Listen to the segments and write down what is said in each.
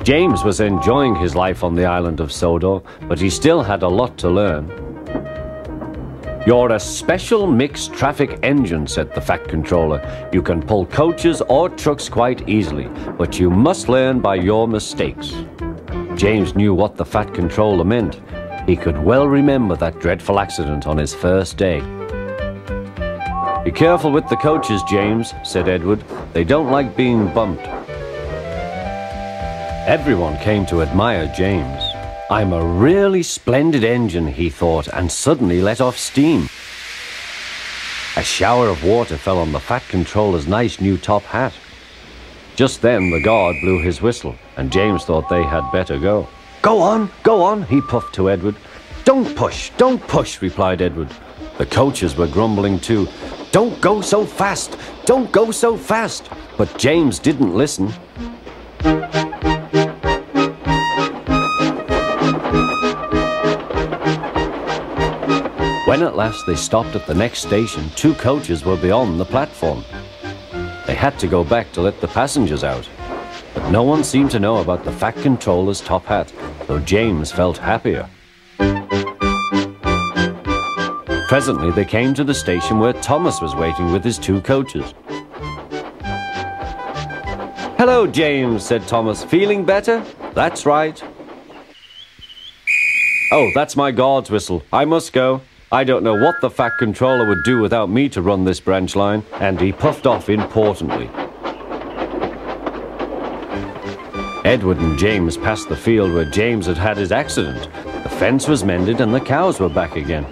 James was enjoying his life on the island of Sodor, but he still had a lot to learn. "You're a special mixed traffic engine," said the Fat Controller. "You can pull coaches or trucks quite easily, but you must learn by your mistakes." James knew what the Fat Controller meant. He could well remember that dreadful accident on his first day. "Be careful with the coaches, James," said Edward. "They don't like being bumped." Everyone came to admire James. "I'm a really splendid engine," he thought, and suddenly let off steam. A shower of water fell on the Fat Controller's nice new top hat. Just then the guard blew his whistle, and James thought they had better go. Go on," he puffed to Edward. Don't push," replied Edward. The coaches were grumbling too. "Don't go so fast, don't go so fast." But James didn't listen. When at last they stopped at the next station, 2 coaches were beyond the platform. They had to go back to let the passengers out. But no one seemed to know about the Fat Controller's top hat, so James felt happier. Presently they came to the station where Thomas was waiting with his 2 coaches. "Hello, James," said Thomas. "Feeling better?" "That's right." "Oh, that's my guard's whistle. I must go. I don't know what the Fat Controller would do without me to run this branch line," and he puffed off importantly. Edward and James passed the field where James had had his accident. The fence was mended and the cows were back again.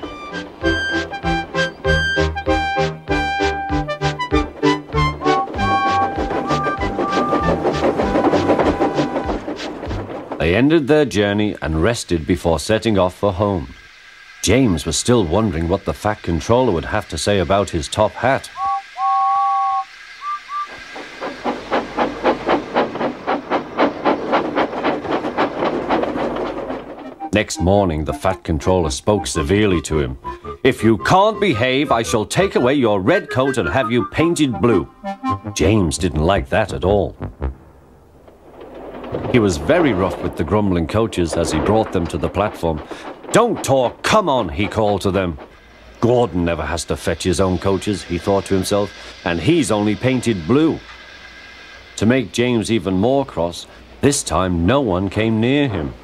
They ended their journey and rested before setting off for home. James was still wondering what the Fat Controller would have to say about his top hat. Next morning, the Fat Controller spoke severely to him. "If you can't behave, I shall take away your red coat and have you painted blue." James didn't like that at all. He was very rough with the grumbling coaches as he brought them to the platform. "Don't talk, come on," he called to them. "Gordon never has to fetch his own coaches," he thought to himself, "and he's only painted blue." To make James even more cross, this time no one came near him.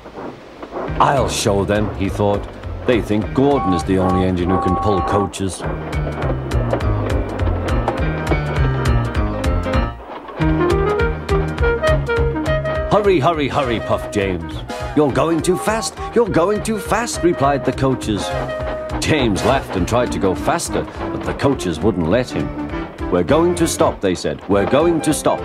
"I'll show them," he thought. "They think Gordon is the only engine who can pull coaches." "Hurry, hurry, hurry," puffed James. "You're going too fast, you're going too fast," replied the coaches. James laughed and tried to go faster, but the coaches wouldn't let him. "We're going to stop," they said. "We're going to stop."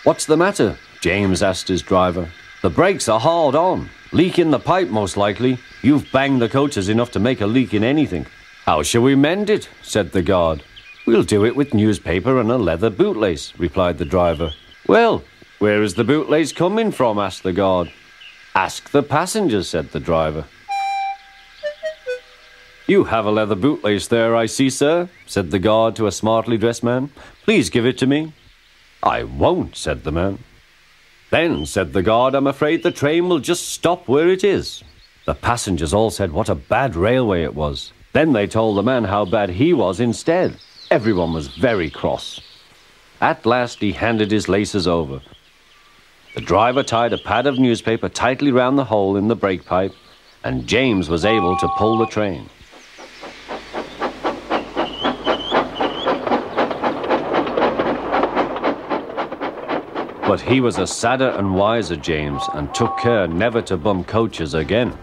"What's the matter?" James asked his driver. "The brakes are hard on. Leak in the pipe, most likely. You've banged the coaches enough to make a leak in anything." "How shall we mend it?" said the guard. "We'll do it with newspaper and a leather bootlace," replied the driver. "Well, where is the bootlace coming from?" asked the guard. "Ask the passengers," said the driver. "You have a leather bootlace there, I see, sir," said the guard to a smartly dressed man. "Please give it to me." "I won't," said the man. "Then," said the guard, "I'm afraid the train will just stop where it is." The passengers all said what a bad railway it was. Then they told the man how bad he was instead. Everyone was very cross. At last he handed his laces over. The driver tied a pad of newspaper tightly round the hole in the brake pipe, and James was able to pull the train. But he was a sadder and wiser James, and took care never to bump coaches again.